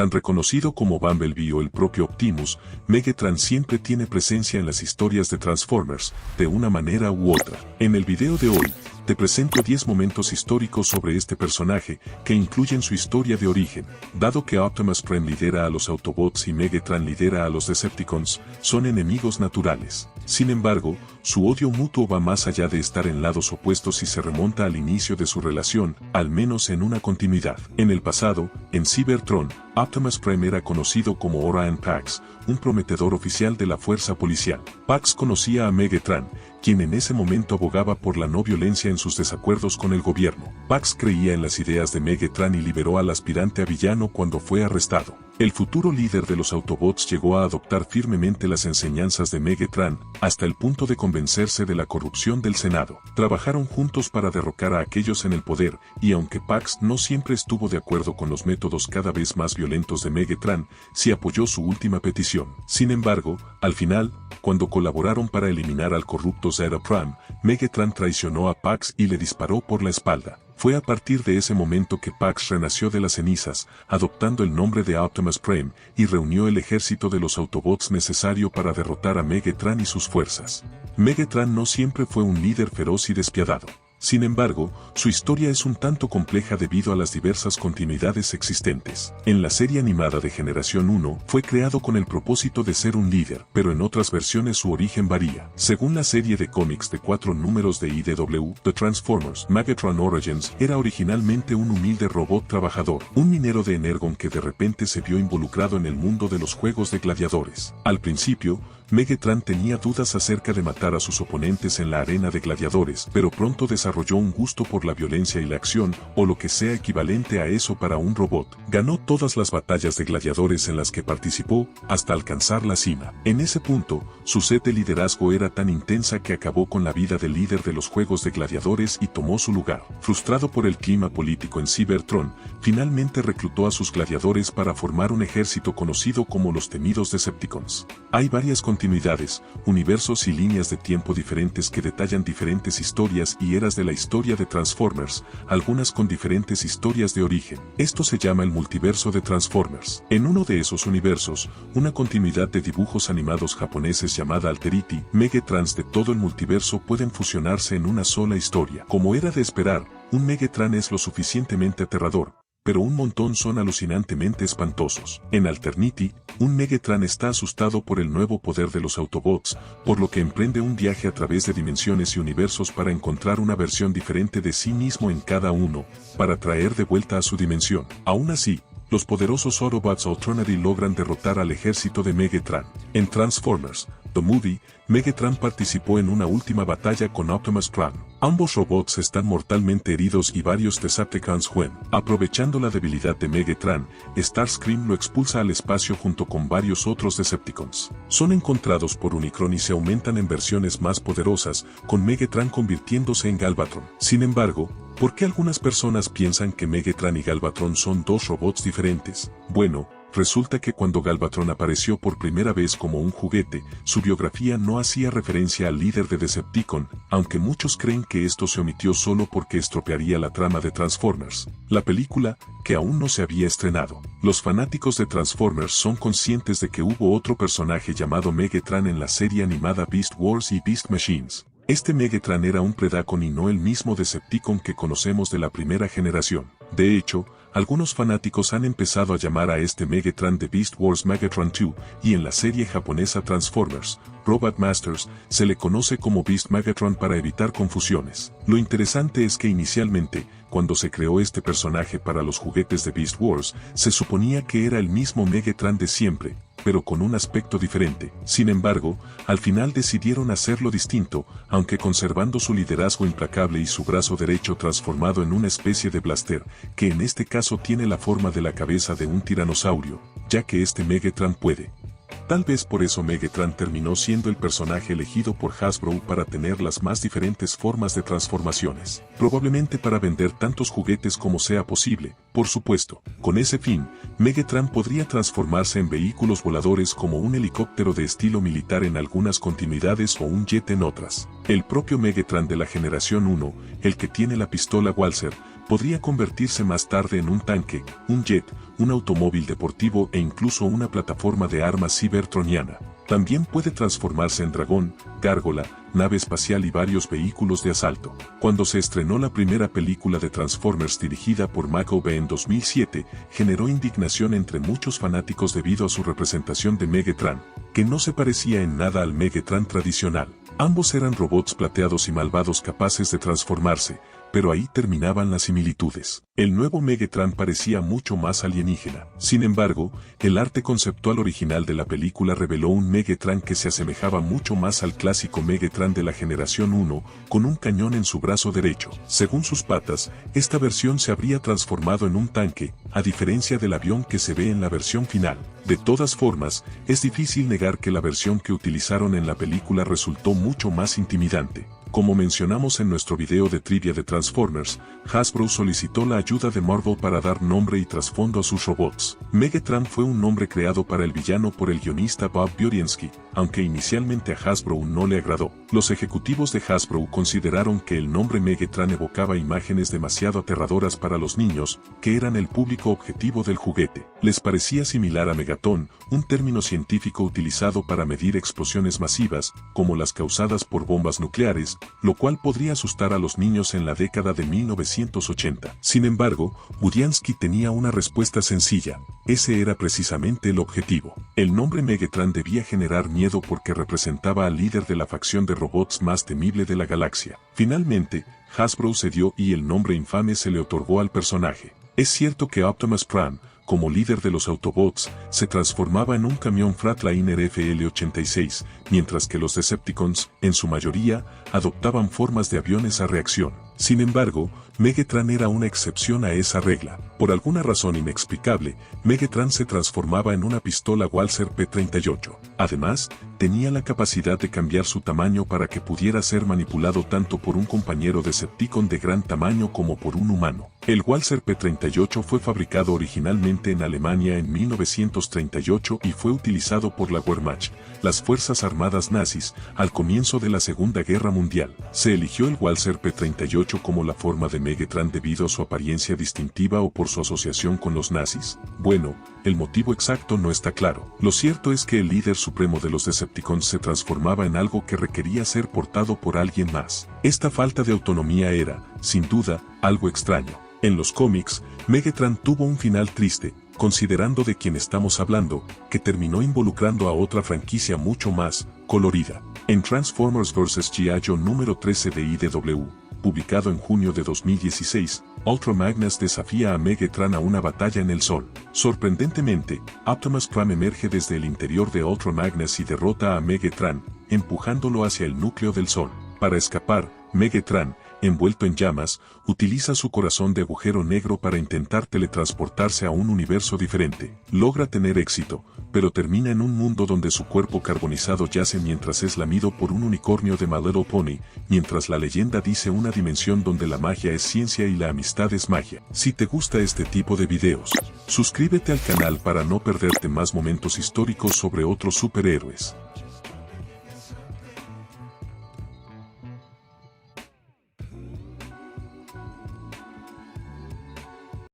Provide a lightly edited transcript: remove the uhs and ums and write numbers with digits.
Tan reconocido como Bumblebee o el propio Optimus, Megatron siempre tiene presencia en las historias de Transformers, de una manera u otra. En el video de hoy, te presento 10 momentos históricos sobre este personaje, que incluyen su historia de origen. Dado que Optimus Prime lidera a los Autobots y Megatron lidera a los Decepticons, son enemigos naturales. Sin embargo, su odio mutuo va más allá de estar en lados opuestos y se remonta al inicio de su relación, al menos en una continuidad. En el pasado, en Cybertron, Optimus Prime era conocido como Orion Pax, un prometedor oficial de la fuerza policial. Pax conocía a Megatron, quien en ese momento abogaba por la no violencia en sus desacuerdos con el gobierno. Pax creía en las ideas de Megatron y liberó al aspirante a villano cuando fue arrestado. El futuro líder de los Autobots llegó a adoptar firmemente las enseñanzas de Megatron, hasta el punto de convencerse de la corrupción del Senado. Trabajaron juntos para derrocar a aquellos en el poder, y aunque Pax no siempre estuvo de acuerdo con los métodos cada vez más violentos de Megatron, sí apoyó su última petición. Sin embargo, al final, cuando colaboraron para eliminar al corrupto Zeta Prime, Megatron traicionó a Pax y le disparó por la espalda. Fue a partir de ese momento que Pax renació de las cenizas, adoptando el nombre de Optimus Prime, y reunió el ejército de los Autobots necesario para derrotar a Megatron y sus fuerzas. Megatron no siempre fue un líder feroz y despiadado. Sin embargo, su historia es un tanto compleja debido a las diversas continuidades existentes. En la serie animada de Generación 1, fue creado con el propósito de ser un líder, pero en otras versiones su origen varía. Según la serie de cómics de 4 números de IDW, The Transformers, Megatron Origins era originalmente un humilde robot trabajador, un minero de Energon que de repente se vio involucrado en el mundo de los juegos de gladiadores. Al principio, Megatron tenía dudas acerca de matar a sus oponentes en la arena de gladiadores, pero pronto desarrolló un gusto por la violencia y la acción, o lo que sea equivalente a eso para un robot. Ganó todas las batallas de gladiadores en las que participó, hasta alcanzar la cima. En ese punto, su sed de liderazgo era tan intensa que acabó con la vida del líder de los juegos de gladiadores y tomó su lugar. Frustrado por el clima político en Cybertron, finalmente reclutó a sus gladiadores para formar un ejército conocido como los temidos Decepticons. Hay varias continuidades, universos y líneas de tiempo diferentes que detallan diferentes historias y eras de la historia de Transformers, algunas con diferentes historias de origen. Esto se llama el multiverso de Transformers. En uno de esos universos, una continuidad de dibujos animados japoneses llamada Alterity, Megatrons de todo el multiverso pueden fusionarse en una sola historia. Como era de esperar, un Megatron es lo suficientemente aterrador, pero un montón son alucinantemente espantosos. En Alternity, un Megatron está asustado por el nuevo poder de los Autobots, por lo que emprende un viaje a través de dimensiones y universos para encontrar una versión diferente de sí mismo en cada uno, para traer de vuelta a su dimensión. Aún así, los poderosos Autobots Alternity logran derrotar al ejército de Megatron. En Transformers, The Movie, Megatron participó en una última batalla con Optimus Prime. Ambos robots están mortalmente heridos y varios Decepticons huyen. Aprovechando la debilidad de Megatron, Starscream lo expulsa al espacio junto con varios otros Decepticons. Son encontrados por Unicron y se aumentan en versiones más poderosas, con Megatron convirtiéndose en Galvatron. Sin embargo, ¿por qué algunas personas piensan que Megatron y Galvatron son dos robots diferentes? Bueno, resulta que cuando Galvatron apareció por primera vez como un juguete, su biografía no hacía referencia al líder de Decepticon, aunque muchos creen que esto se omitió solo porque estropearía la trama de Transformers, la película, que aún no se había estrenado. Los fanáticos de Transformers son conscientes de que hubo otro personaje llamado Megatron en la serie animada Beast Wars y Beast Machines. Este Megatron era un Predacon y no el mismo Decepticon que conocemos de la primera generación. De hecho, algunos fanáticos han empezado a llamar a este Megatron de Beast Wars Megatron 2, y en la serie japonesa Transformers, Robot Masters, se le conoce como Beast Megatron para evitar confusiones. Lo interesante es que inicialmente, cuando se creó este personaje para los juguetes de Beast Wars, se suponía que era el mismo Megatron de siempre, pero con un aspecto diferente. Sin embargo, al final decidieron hacerlo distinto, aunque conservando su liderazgo implacable y su brazo derecho transformado en una especie de blaster, que en este caso tiene la forma de la cabeza de un tiranosaurio, ya que este Megatron puede. Tal vez por eso Megatron terminó siendo el personaje elegido por Hasbro para tener las más diferentes formas de transformaciones. Probablemente para vender tantos juguetes como sea posible, por supuesto. Con ese fin, Megatron podría transformarse en vehículos voladores como un helicóptero de estilo militar en algunas continuidades o un jet en otras. El propio Megatron de la generación 1, el que tiene la pistola Walser, podría convertirse más tarde en un tanque, un jet, un automóvil deportivo e incluso una plataforma de armas cibertroniana. También puede transformarse en dragón, gárgola, nave espacial y varios vehículos de asalto. Cuando se estrenó la primera película de Transformers dirigida por Michael Bay en 2007, generó indignación entre muchos fanáticos debido a su representación de Megatron, que no se parecía en nada al Megatron tradicional. Ambos eran robots plateados y malvados capaces de transformarse, pero ahí terminaban las similitudes. El nuevo Megatron parecía mucho más alienígena. Sin embargo, el arte conceptual original de la película reveló un Megatron que se asemejaba mucho más al clásico Megatron de la generación 1, con un cañón en su brazo derecho. Según sus patas, esta versión se habría transformado en un tanque, a diferencia del avión que se ve en la versión final. De todas formas, es difícil negar que la versión que utilizaron en la película resultó mucho más intimidante. Como mencionamos en nuestro video de trivia de Transformers, Hasbro solicitó la ayuda de Marvel para dar nombre y trasfondo a sus robots. Megatron fue un nombre creado para el villano por el guionista Bob Budiansky, aunque inicialmente a Hasbro no le agradó. Los ejecutivos de Hasbro consideraron que el nombre Megatron evocaba imágenes demasiado aterradoras para los niños, que eran el público objetivo del juguete. Les parecía similar a Megaton, un término científico utilizado para medir explosiones masivas, como las causadas por bombas nucleares, lo cual podría asustar a los niños en la década de 1980. Sin embargo, Budiansky tenía una respuesta sencilla: ese era precisamente el objetivo. El nombre Megatron debía generar miedo porque representaba al líder de la facción de robots más temible de la galaxia. Finalmente, Hasbro cedió y el nombre infame se le otorgó al personaje. Es cierto que Optimus Prime, como líder de los Autobots, se transformaba en un camión Freightliner FL-86, mientras que los Decepticons, en su mayoría, adoptaban formas de aviones a reacción. Sin embargo, Megatron era una excepción a esa regla. Por alguna razón inexplicable, Megatron se transformaba en una pistola Walther P-38. Además, tenía la capacidad de cambiar su tamaño para que pudiera ser manipulado tanto por un compañero Decepticon de gran tamaño como por un humano. El Walther P-38 fue fabricado originalmente en Alemania en 1938 y fue utilizado por la Wehrmacht, las fuerzas armadas nazis, al comienzo de la Segunda Guerra Mundial. Se eligió el Walther P-38 como la forma de Megatron debido a su apariencia distintiva o por su asociación con los nazis. Bueno, el motivo exacto no está claro. Lo cierto es que el líder supremo de los Decepticons se transformaba en algo que requería ser portado por alguien más. Esta falta de autonomía era, sin duda, algo extraño. En los cómics, Megatron tuvo un final triste, considerando de quién estamos hablando, que terminó involucrando a otra franquicia mucho más colorida. En Transformers vs. G.I. Joe número 13 de IDW, publicado en junio de 2016, Ultra Magnus desafía a Megatron a una batalla en el Sol. Sorprendentemente, Optimus Prime emerge desde el interior de Ultra Magnus y derrota a Megatron, empujándolo hacia el núcleo del Sol. Para escapar, Megatron, envuelto en llamas, utiliza su corazón de agujero negro para intentar teletransportarse a un universo diferente. Logra tener éxito, pero termina en un mundo donde su cuerpo carbonizado yace mientras es lamido por un unicornio de My Little Pony, mientras la leyenda dice una dimensión donde la magia es ciencia y la amistad es magia. Si te gusta este tipo de videos, suscríbete al canal para no perderte más momentos históricos sobre otros superhéroes.